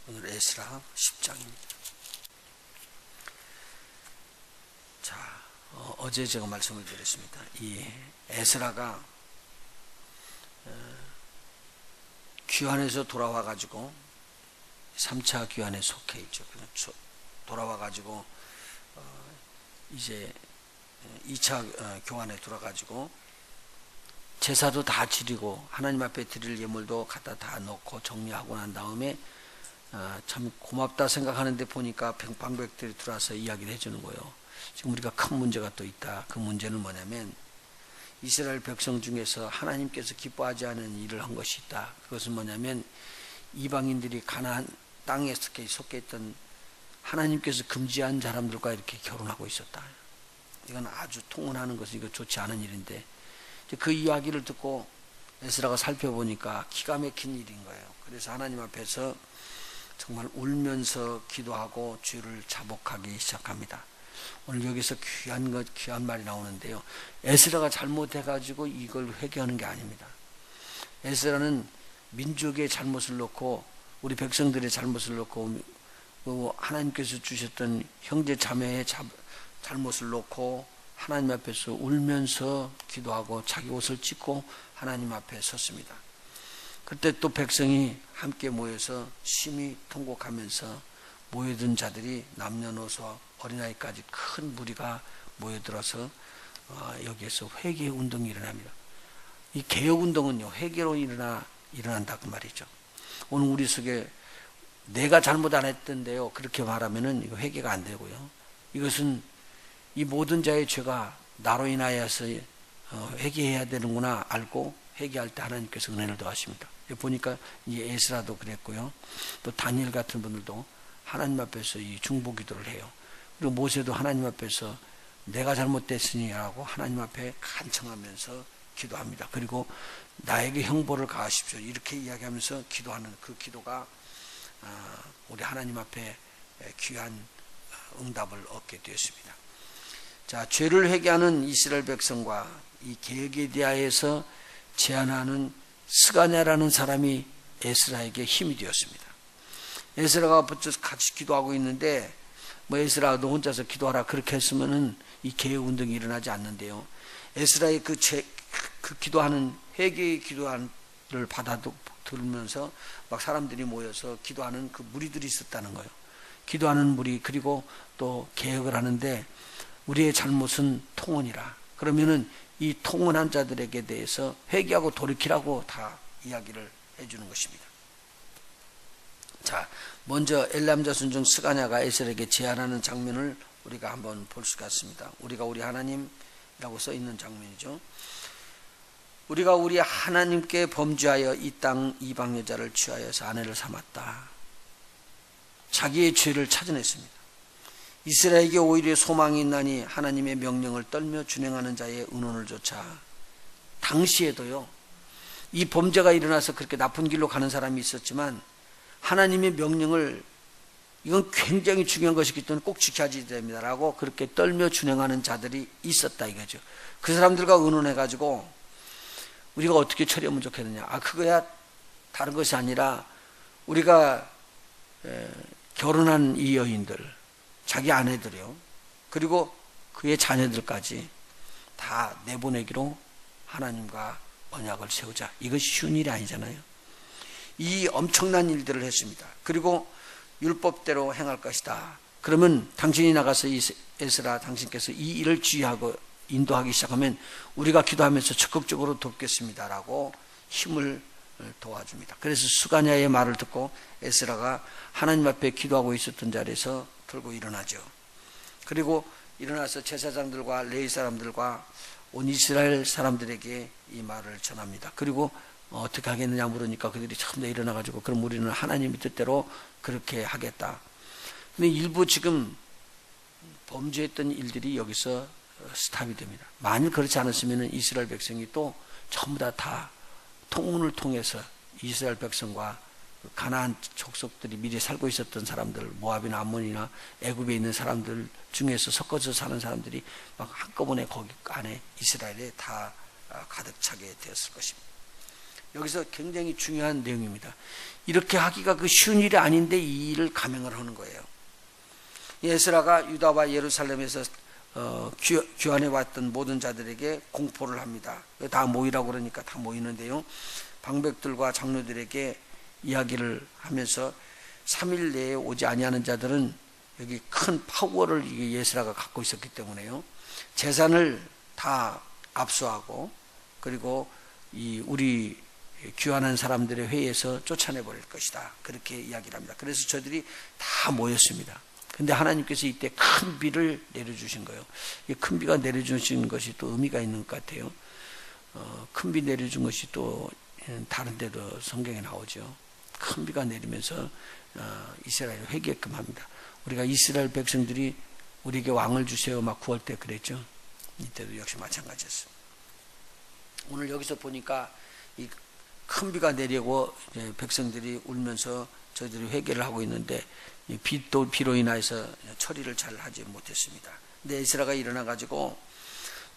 오늘 에스라 10장입니다. 자, 어제 제가 말씀을 드렸습니다. 이 에스라가 귀환에서 돌아와 가지고 3차 귀환에 속해 있죠. 돌아와 가지고 이제 2차 교환에 돌아가지고 제사도 다 지리고 하나님 앞에 드릴 예물도 갖다 다 넣고 정리하고 난 다음에 참 고맙다 생각하는데 보니까 방백들이 들어와서 이야기를 해주는 거예요. 지금 우리가 큰 문제가 또 있다. 그 문제는 뭐냐면 이스라엘 백성 중에서 하나님께서 기뻐하지 않은 일을 한 것이 있다. 그것은 뭐냐면 이방인들이 가나안 땅에 속해 있던 하나님께서 금지한 사람들과 이렇게 결혼하고 있었다. 이건 아주 통혼하는 것은 이거 좋지 않은 일인데 그 이야기를 듣고 에스라가 살펴보니까 기가 막힌 일인 거예요. 그래서 하나님 앞에서 정말 울면서 기도하고 죄를 자복하기 시작합니다. 오늘 여기서 귀한 말이 나오는데요. 에스라가 잘못해가지고 이걸 회개하는 게 아닙니다. 에스라는 민족의 잘못을 놓고 우리 백성들의 잘못을 놓고 하나님께서 주셨던 형제 자매의 잘못을 놓고 하나님 앞에서 울면서 기도하고 자기 옷을 찢고 하나님 앞에 섰습니다. 그때 또 백성이 함께 모여서 심히 통곡하면서 모여든 자들이 남녀노소 어린아이까지 큰 무리가 모여들어서 여기에서 회개 운동이 일어납니다. 이 개혁 운동은요, 회개로 일어난다 그 말이죠. 오늘 우리 속에 내가 잘못 안 했던데요, 그렇게 말하면은 이거 회개가 안 되고요. 이것은 이 모든 자의 죄가 나로 인하여서 회개해야 되는구나 알고 회개할 때 하나님께서 은혜를 더하십니다. 보니까 이 에스라도 그랬고요. 또 다니엘 같은 분들도 하나님 앞에서 이 중보 기도를 해요. 그리고 모세도 하나님 앞에서 내가 잘못됐으니 라고 하나님 앞에 간청하면서 기도합니다. 그리고 나에게 형벌을 가하십시오. 이렇게 이야기하면서 기도하는 그 기도가 우리 하나님 앞에 귀한 응답을 얻게 되었습니다. 자, 죄를 회개하는 이스라엘 백성과 이 계획에 대하여서 제안하는 스가냐라는 사람이 에스라에게 힘이 되었습니다. 에스라가 붙여서 같이 기도하고 있는데 에스라 너 혼자서 기도하라 그렇게 했으면은 이 계획 운동이 일어나지 않는데요. 에스라의 그 기도하는 회개의 기도를 받아들면서 막 사람들이 모여서 기도하는 그 무리들이 있었다는 거예요. 기도하는 무리 그리고 또 계획을 하는데 우리의 잘못은 통혼이라. 그러면은 이 통혼한 자들에게 대해서 회개하고 돌이키라고 다 이야기를 해주는 것입니다. 자, 먼저 엘람 자손 중 스가냐가 에스라에게 제안하는 장면을 우리가 한번 볼 수가 있습니다. 우리가 우리 하나님이라고 써 있는 장면이죠. 우리가 우리 하나님께 범죄하여 이 땅 이방 여자를 취하여서 아내를 삼았다. 자기의 죄를 찾아냈습니다. 이스라엘에게 오히려 소망이 있나니 하나님의 명령을 떨며 준행하는 자의 은원을 조차. 당시에도요, 이 범죄가 일어나서 그렇게 나쁜 길로 가는 사람이 있었지만 하나님의 명령을 이건 굉장히 중요한 것이기 때문에 꼭 지켜야 됩니다라고 그렇게 떨며 준행하는 자들이 있었다 이거죠. 그 사람들과 의논해가지고 우리가 어떻게 처리하면 좋겠느냐. 그거야 다른 것이 아니라 우리가 결혼한 이 여인들, 자기 아내들이요, 그리고 그의 자녀들까지 다 내보내기로 하나님과 언약을 세우자. 이것이 쉬운 일이 아니잖아요. 이 엄청난 일들을 했습니다. 그리고 율법대로 행할 것이다. 그러면 당신이 나가서 에스라 당신께서 이 일을 지휘하고 인도하기 시작하면 우리가 기도하면서 적극적으로 돕겠습니다라고 힘을 도와줍니다. 그래서 스가냐의 말을 듣고 에스라가 하나님 앞에 기도하고 있었던 자리에서 들고 일어나죠. 그리고 일어나서 제사장들과 레위 사람들과 온 이스라엘 사람들에게 이 말을 전합니다. 그리고 어떻게 하겠느냐 물으니까 그들이 처음 일어나가지고 그럼 우리는 하나님의 뜻대로 그렇게 하겠다. 근데 일부 지금 범죄했던 일들이 여기서 스탑이 됩니다. 만일 그렇지 않았으면 이스라엘 백성이 또 전부 다 통혼을 통해서 이스라엘 백성과 가나안 족속들이 미리 살고 있었던 사람들, 모압이나 암몬이나 애굽에 있는 사람들 중에서 섞어서 사는 사람들이 막 한꺼번에 거기 안에 이스라엘에 다 가득 차게 되었을 것입니다. 여기서 굉장히 중요한 내용입니다. 이렇게 하기가 그 쉬운 일이 아닌데 이 일을 감행을 하는 거예요. 에스라가 유다와 예루살렘에서 귀환해 왔던 모든 자들에게 공포를 합니다. 다 모이라고 그러니까 다 모이는데요. 방백들과 장로들에게 이야기를 하면서 3일 내에 오지 아니하는 자들은 여기 큰 파워를 에스라가 갖고 있었기 때문에요. 재산을 다 압수하고 그리고 우리 귀환한 사람들의 회의에서 쫓아내버릴 것이다. 그렇게 이야기를 합니다. 그래서 저들이 다 모였습니다. 근데 하나님께서 이때 큰 비를 내려주신 거예요. 이 큰 비가 내려주신 것이 또 의미가 있는 것 같아요. 큰 비 내려준 것이 또 다른 데도 성경에 나오죠. 큰 비가 내리면서 이스라엘을 회개하게끔 합니다. 우리가 이스라엘 백성들이 우리에게 왕을 주세요 막 구할 때 그랬죠. 이때도 역시 마찬가지였어요. 오늘 여기서 보니까 이 큰 비가 내리고 백성들이 울면서 저희들이 회개를 하고 있는데 비로 인해서 처리를 잘 하지 못했습니다. 근데 에스라가 일어나 가지고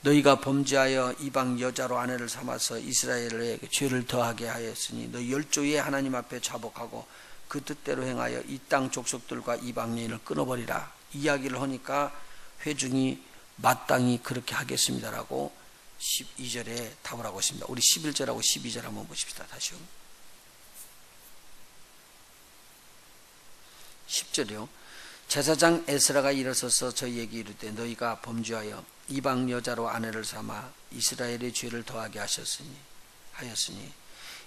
너희가 범죄하여 이방 여자로 아내를 삼아서 이스라엘에게 죄를 더하게 하였으니 너희 열조의 하나님 앞에 자복하고 그 뜻대로 행하여 이 땅 족속들과 이방 여인을 끊어버리라. 이야기를 하니까 회중이 마땅히 그렇게 하겠습니다라고 12절에 답을 하고 있습니다. 우리 11절하고 12절 한번 보십시다. 다시요. 10절이요. 제사장 에스라가 일어서서 저희에게 이르되 너희가 범죄하여 이방 여자로 아내를 삼아 이스라엘의 죄를 더하게 하였으니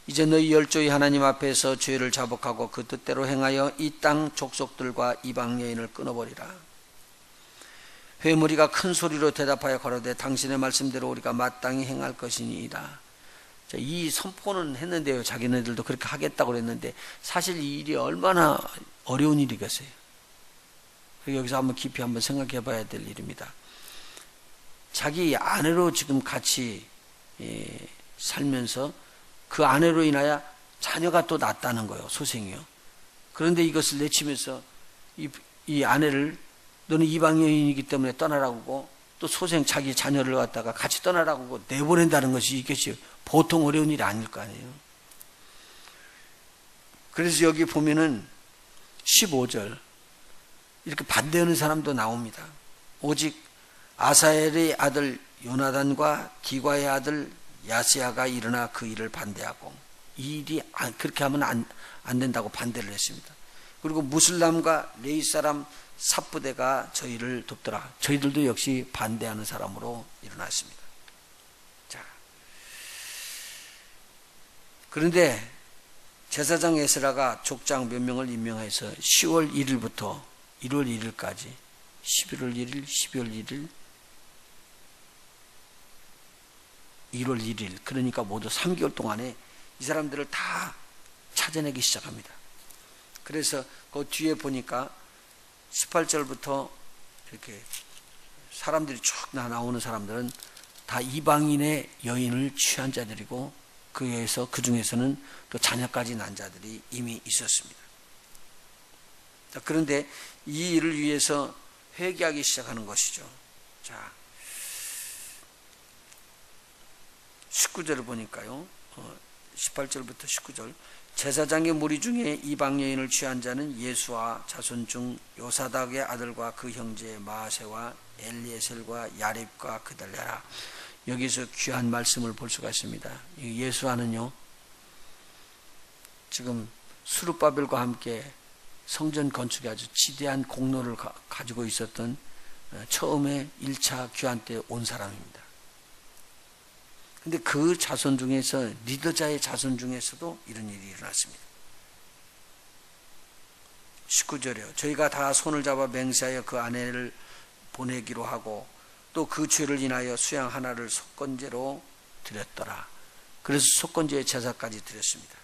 이제 너희 열조의 하나님 앞에서 죄를 자복하고 그 뜻대로 행하여 이 땅 족속들과 이방 여인을 끊어버리라. 회무리가 큰 소리로 대답하여 가로되 당신의 말씀대로 우리가 마땅히 행할 것이니이다. 이 선포는 했는데요. 자기네들도 그렇게 하겠다고 그랬는데 사실 이 일이 얼마나 어려운 일이겠어요. 여기서 한번 깊이 한번 생각해 봐야 될 일입니다. 자기 아내로 지금 같이 살면서 그 아내로 인하여 자녀가 또 낳았다는 거예요. 소생이요. 그런데 이것을 내치면서 이 아내를 너는 이방 여인이기 때문에 떠나라고 또 소생 자기 자녀를 갖다가 같이 떠나라고 내보낸다는 것이 이것이 보통 어려운 일이 아닐 거 아니에요. 그래서 여기 보면은 15절 이렇게 반대하는 사람도 나옵니다. 오직 아사엘의 아들 요나단과 기과의 아들 야스야가 일어나 그 일을 반대하고 이 일이 그렇게 하면 안 된다고 반대를 했습니다. 그리고 무슬람과 레위 사람 삽부대가 저희를 돕더라. 저희들도 역시 반대하는 사람으로 일어났습니다. 자, 그런데 제사장 에스라가 족장 몇 명을 임명해서 10월 1일부터 1월 1일까지 11월 1일, 12월 1일, 1월 1일 그러니까 모두 3개월 동안에 이 사람들을 다 찾아내기 시작합니다. 그래서 그 뒤에 보니까 18절부터 이렇게 사람들이 쭉 나오는 사람들은 다 이방인의 여인을 취한 자들이고 그 중에서는 또 자녀까지 난 자들이 이미 있었습니다. 자, 그런데 이 일을 위해서 회개하기 시작하는 것이죠. 자, 19절을 보니까요. 18절부터 19절 제사장의 무리 중에 이방 여인을 취한 자는 예수와 자손 중 요사닥의 아들과 그 형제 마아세와 엘리에셀과 야립과 그달랴라. 여기서 귀한 말씀을 볼 수가 있습니다. 예수와는요 지금 스룹바벨과 함께 성전 건축에 아주 지대한 공로를 가지고 있었던 처음에 1차 귀환 때 온 사람입니다. 근데 그 자손 중에서 리더자의 자손 중에서도 이런 일이 일어났습니다. 19절에요. 저희가 다 손을 잡아 맹세하여 그 아내를 보내기로 하고 또 그 죄를 인하여 수양 하나를 속건제로 드렸더라. 그래서 속건제의 제사까지 드렸습니다.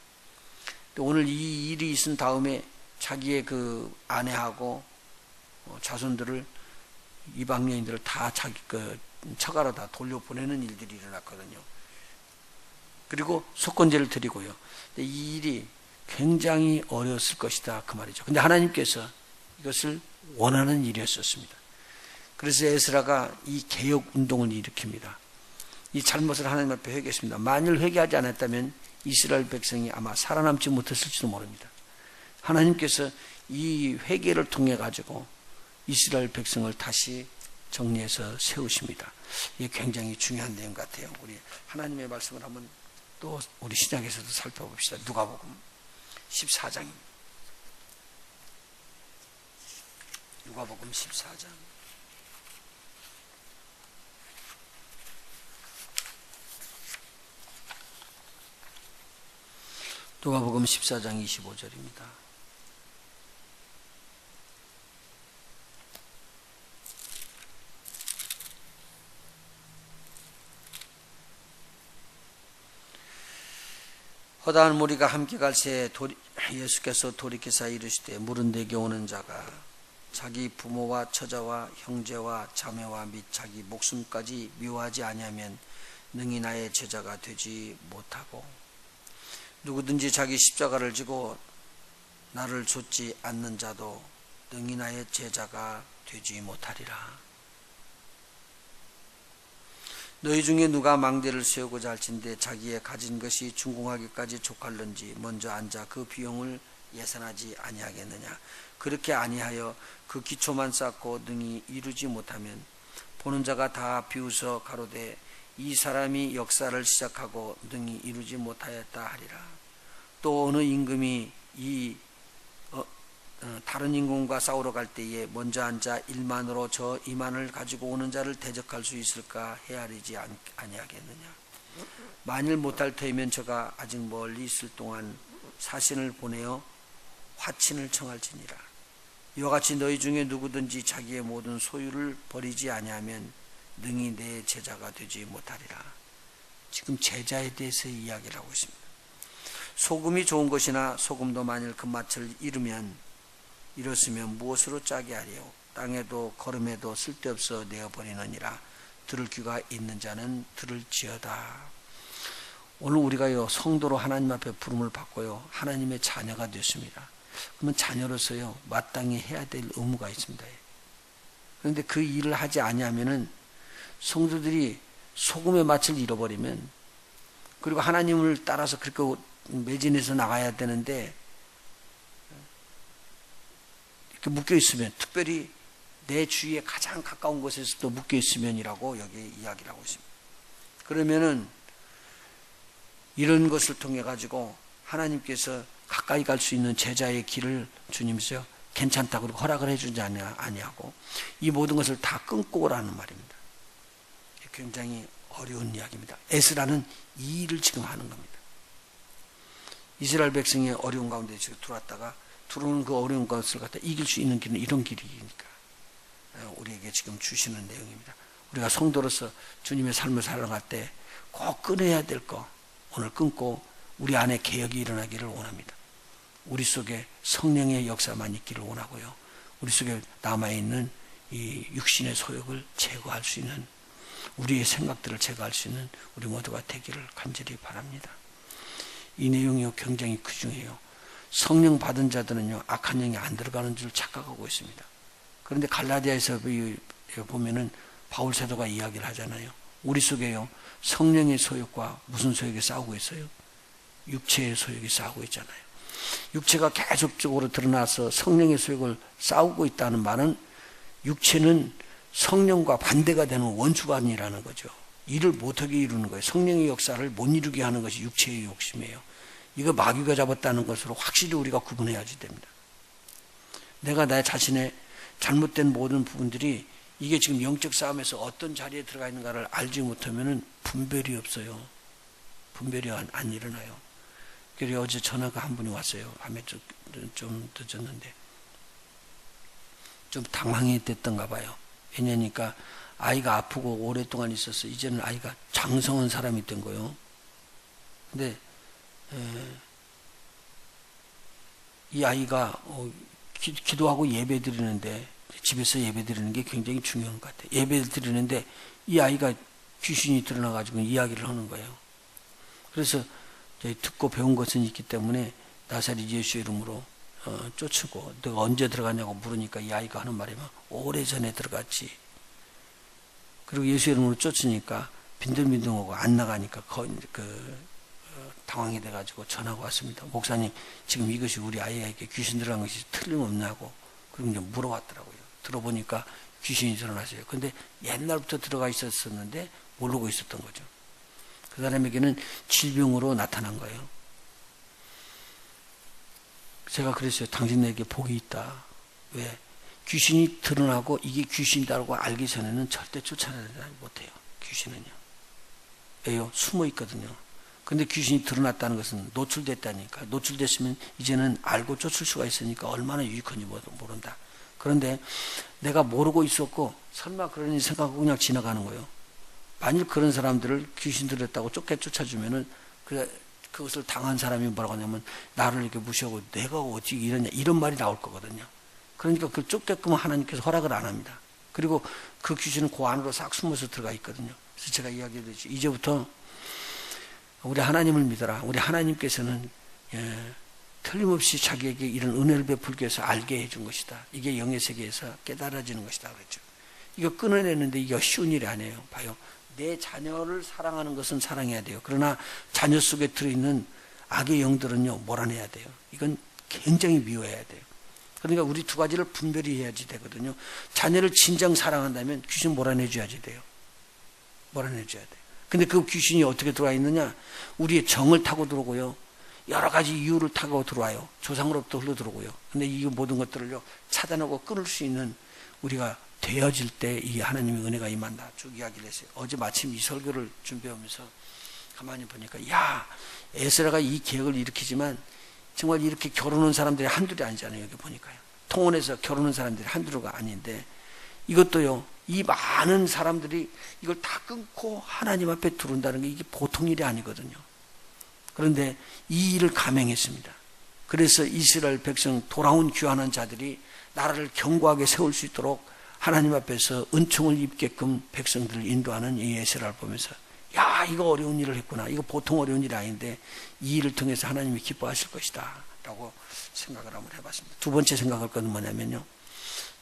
오늘 이 일이 있은 다음에 자기의 그 아내하고 자손들을 이방 여인들을 다 자기 처가로 다 돌려보내는 일들이 일어났거든요. 그리고 속건제를 드리고요. 근데 이 일이 굉장히 어려웠을 것이다 그 말이죠. 근데 하나님께서 이것을 원하는 일이었었습니다. 그래서 에스라가 이 개혁 운동을 일으킵니다. 이 잘못을 하나님 앞에 회개했습니다. 만일 회개하지 않았다면 이스라엘 백성이 아마 살아남지 못했을지도 모릅니다. 하나님께서 이 회개를 통해 가지고 이스라엘 백성을 다시 정리해서 세우십니다. 이게 굉장히 중요한 내용 같아요. 우리 하나님의 말씀을 한번 또 우리 신약에서도 살펴봅시다. 누가복음 14장입니다. 누가복음 14장. 누가복음 14장 25절입니다. 허다한 무리가 함께 갈 새 예수께서 돌이키사 이르시되 물은 내게 오는 자가 자기 부모와 처자와 형제와 자매와 및 자기 목숨까지 미워하지 아니하면 능히 나의 제자가 되지 못하고 누구든지 자기 십자가를 지고 나를 좇지 않는 자도 능히 나의 제자가 되지 못하리라. 너희 중에 누가 망대를 세우고자 할진대 자기의 가진 것이 준공하기까지 족할는지 먼저 앉아 그 비용을 예산하지 아니하겠느냐. 그렇게 아니하여 그 기초만 쌓고 능히 이루지 못하면 보는 자가 다 비웃어 가로되 이 사람이 역사를 시작하고 능히 이루지 못하였다 하리라. 또 어느 임금이 다른 임금과 싸우러 갈 때에 먼저 앉아 1만으로 저 2만을 가지고 오는 자를 대적할 수 있을까 헤아리지 아니하겠느냐. 만일 못할 터이면 저가 아직 멀리 있을 동안 사신을 보내어 화친을 청할지니라. 이와 같이 너희 중에 누구든지 자기의 모든 소유를 버리지 아니하면 능히 내 제자가 되지 못하리라. 지금 제자에 대해서 이야기를 하고 있습니다. 소금이 좋은 것이나 소금도 만일 그 맛을 잃었으면 무엇으로 짜게 하리요. 땅에도 거름에도 쓸데없어 내어버리느니라. 들을 귀가 있는 자는 들을지어다. 오늘 우리가요 성도로 하나님 앞에 부름을 받고요 하나님의 자녀가 됐습니다. 그러면 자녀로서요 마땅히 해야 될 의무가 있습니다. 그런데 그 일을 하지 아니하면은 성도들이 소금의 맛을 잃어버리면, 그리고 하나님을 따라서 그렇게 매진해서 나가야 되는데 이렇게 묶여 있으면, 특별히 내 주위에 가장 가까운 곳에서도 묶여 있으면이라고 여기 이야기를 하고 있습니다. 그러면은 이런 것을 통해 가지고 하나님께서 가까이 갈 수 있는 제자의 길을 주님께서 괜찮다고 그러고 허락을 해주지 아니하고 이 모든 것을 다 끊고 오라는 말입니다. 굉장히 어려운 이야기입니다. 에스라는 이 일을 지금 하는 겁니다. 이스라엘 백성이 어려운 가운데 지금 들어왔다가 들어오는 그 어려운 것을 갖다 이길 수 있는 길은 이런 길이니까 우리에게 지금 주시는 내용입니다. 우리가 성도로서 주님의 삶을 살아갈 때 꼭 끊어야 될 거 오늘 끊고 우리 안에 개혁이 일어나기를 원합니다. 우리 속에 성령의 역사만 있기를 원하고요. 우리 속에 남아있는 이 육신의 소욕을 제거할 수 있는, 우리의 생각들을 제거할 수 있는 우리 모두가 되기를 간절히 바랍니다. 이 내용이 굉장히 귀중해요. 성령 받은 자들은요 악한 영이 안 들어가는 줄 착각하고 있습니다. 그런데 갈라디아에서 보면은 바울 사도가 이야기를 하잖아요. 우리 속에요 성령의 소욕과 무슨 소욕이 싸우고 있어요? 육체의 소욕이 싸우고 있잖아요. 육체가 계속적으로 드러나서 성령의 소욕을 싸우고 있다는 말은 육체는 성령과 반대가 되는 원수관이라는 거죠. 일을 못하게 이루는 거예요. 성령의 역사를 못 이루게 하는 것이 육체의 욕심이에요. 이거 마귀가 잡았다는 것으로 확실히 우리가 구분해야지 됩니다. 내가 나 자신의 잘못된 모든 부분들이 이게 지금 영적 싸움에서 어떤 자리에 들어가 있는가를 알지 못하면 분별이 없어요. 분별이 안 일어나요. 그래서 어제 전화가 한 분이 왔어요. 밤에 좀 늦었는데 좀 당황이 됐던가 봐요. 왜냐니까 아이가 아프고 오랫동안 있어서 이제는 아이가 장성한 사람이 된 거예요. 근데 이 아이가 기도하고 예배 드리는데, 집에서 예배 드리는 게 굉장히 중요한 것 같아요. 예배 드리는데 이 아이가 귀신이 드러나가지고 이야기를 하는 거예요. 그래서 듣고 배운 것은 있기 때문에 나사렛 예수 이름으로 쫓고, 내가 언제 들어갔냐고 물으니까 이 아이가 하는 말이 막 오래전에 들어갔지. 그리고 예수 이름으로 쫓으니까 빈들빈들하고 안 나가니까 당황이 돼가지고 전화가 왔습니다. 목사님, 지금 이것이 우리 아이에게 귀신 들어간 것이 틀림없냐고. 그럼 이제 물어봤더라고요. 들어보니까 귀신이 드러났어요. 근데 옛날부터 들어가 있었는데 모르고 있었던 거죠. 그 사람에게는 질병으로 나타난 거예요. 제가 그랬어요. 당신에게 복이 있다. 왜? 귀신이 드러나고 이게 귀신이라고 알기 전에는 절대 쫓아내지 못해요. 귀신은요. 왜요? 숨어 있거든요. 근데 귀신이 드러났다는 것은 노출됐다니까. 노출됐으면 이제는 알고 쫓을 수가 있으니까 얼마나 유익한지 모른다. 그런데 내가 모르고 있었고 설마 그러니 생각하고 그냥 지나가는 거예요. 만일 그런 사람들을 귀신 들었다고 쫓아주면은 그것을 당한 사람이 뭐라고 하냐면 나를 이렇게 무시하고 내가 어찌 이러냐 이런 말이 나올 거거든요. 그러니까 그걸 쫓게끔 하나님께서 허락을 안 합니다. 그리고 그 귀신은 그 안으로 싹 숨어서 들어가 있거든요. 그래서 제가 이야기했듯이 이제부터 우리 하나님을 믿어라. 우리 하나님께서는 틀림없이 자기에게 이런 은혜를 베풀기 위해서 알게 해준 것이다. 이게 영의 세계에서 깨달아지는 것이다 그랬죠. 이거 끊어내는데 이게 쉬운 일이 아니에요. 봐요. 내 자녀를 사랑하는 것은 사랑해야 돼요. 그러나 자녀 속에 들어있는 악의 영들은요 몰아내야 돼요. 이건 굉장히 미워해야 돼요. 그러니까 우리 두 가지를 분별히 해야지 되거든요. 자녀를 진정 사랑한다면 귀신 몰아내줘야지 돼요. 몰아내줘야 돼요. 근데 그 귀신이 어떻게 들어와 있느냐? 우리의 정을 타고 들어오고요. 여러 가지 이유를 타고 들어와요. 조상으로부터 흘러 들어오고요. 근데 이 모든 것들을요 차단하고 끊을 수 있는 우리가 되어질 때 이 하나님의 은혜가 임한다. 쭉 이야기를 했어요. 어제 마침 이 설교를 준비하면서 가만히 보니까 야, 에스라가 이 계획을 일으키지만 정말 이렇게 결혼한 사람들이 한둘이 아니잖아요. 여기 보니까요. 통혼해서 결혼한 사람들이 한둘가 아닌데 이것도요. 이 많은 사람들이 이걸 다 끊고 하나님 앞에 들어온다는 게 이게 보통 일이 아니거든요. 그런데 이 일을 감행했습니다. 그래서 이스라엘 백성 돌아온 귀환한 자들이 나라를 견고하게 세울 수 있도록 하나님 앞에서 은총을 입게끔 백성들을 인도하는 이 에스라를 보면서 야, 이거 어려운 일을 했구나. 이거 보통 어려운 일이 아닌데 이 일을 통해서 하나님이 기뻐하실 것이다 라고 생각을 한번 해봤습니다. 두 번째 생각할 건 뭐냐면요,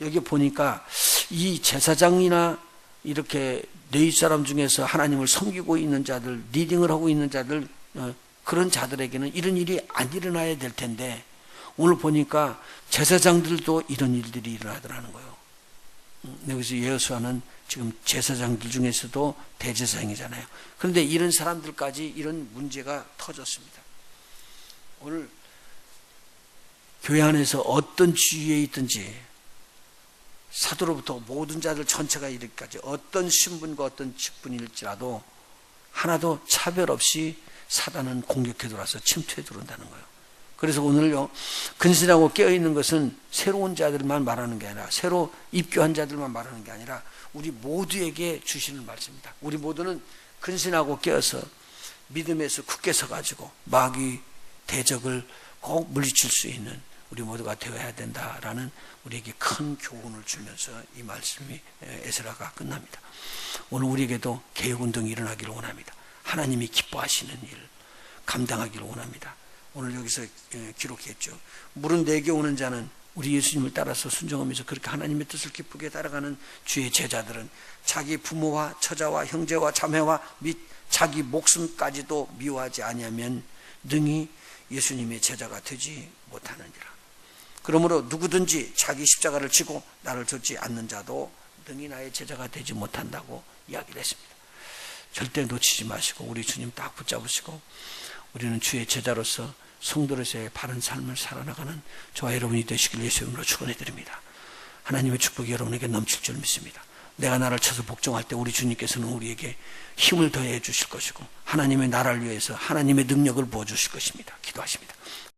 여기 보니까 이 제사장이나 이렇게 레위 사람 중에서 하나님을 섬기고 있는 자들, 리딩을 하고 있는 자들, 그런 자들에게는 이런 일이 안 일어나야 될 텐데 오늘 보니까 제사장들도 이런 일들이 일어나더라는 거예요. 여기서 여호수아는 지금 제사장들 중에서도 대제사장이잖아요. 그런데 이런 사람들까지 이런 문제가 터졌습니다. 오늘 교회 안에서 어떤 지위에 있든지 사도로부터 모든 자들 전체가 이르기까지 어떤 신분과 어떤 직분일지라도 하나도 차별 없이 사단은 공격해 들어와서 침투해 들어온다는 거예요. 그래서 오늘요, 근신하고 깨어있는 것은 새로운 자들만 말하는 게 아니라 새로 입교한 자들만 말하는 게 아니라 우리 모두에게 주시는 말씀입니다. 우리 모두는 근신하고 깨어서 믿음에서 굳게 서가지고 마귀 대적을 꼭 물리칠 수 있는 우리 모두가 되어야 된다라는 우리에게 큰 교훈을 주면서 이 말씀이 에스라가 끝납니다. 오늘 우리에게도 개혁운동이 일어나기를 원합니다. 하나님이 기뻐하시는 일 감당하기를 원합니다. 오늘 여기서 기록했죠. 물은 내게 오는 자는 우리 예수님을 따라서 순종하면서 그렇게 하나님의 뜻을 기쁘게 따라가는 주의 제자들은 자기 부모와 처자와 형제와 자매와 및 자기 목숨까지도 미워하지 아니하면 능히 예수님의 제자가 되지 못하느니라. 그러므로 누구든지 자기 십자가를 지고 나를 좇지 않는 자도 능히 나의 제자가 되지 못한다고 이야기를 했습니다. 절대 놓치지 마시고 우리 주님 딱 붙잡으시고 우리는 주의 제자로서 성도로서의 바른 삶을 살아나가는 저와 여러분이 되시길 예수의 이름으로 축원해 드립니다. 하나님의 축복이 여러분에게 넘칠 줄 믿습니다. 내가 나를 쳐서 복종할 때 우리 주님께서는 우리에게 힘을 더해 주실 것이고 하나님의 나라를 위해서 하나님의 능력을 부어주실 것입니다. 기도하십니다.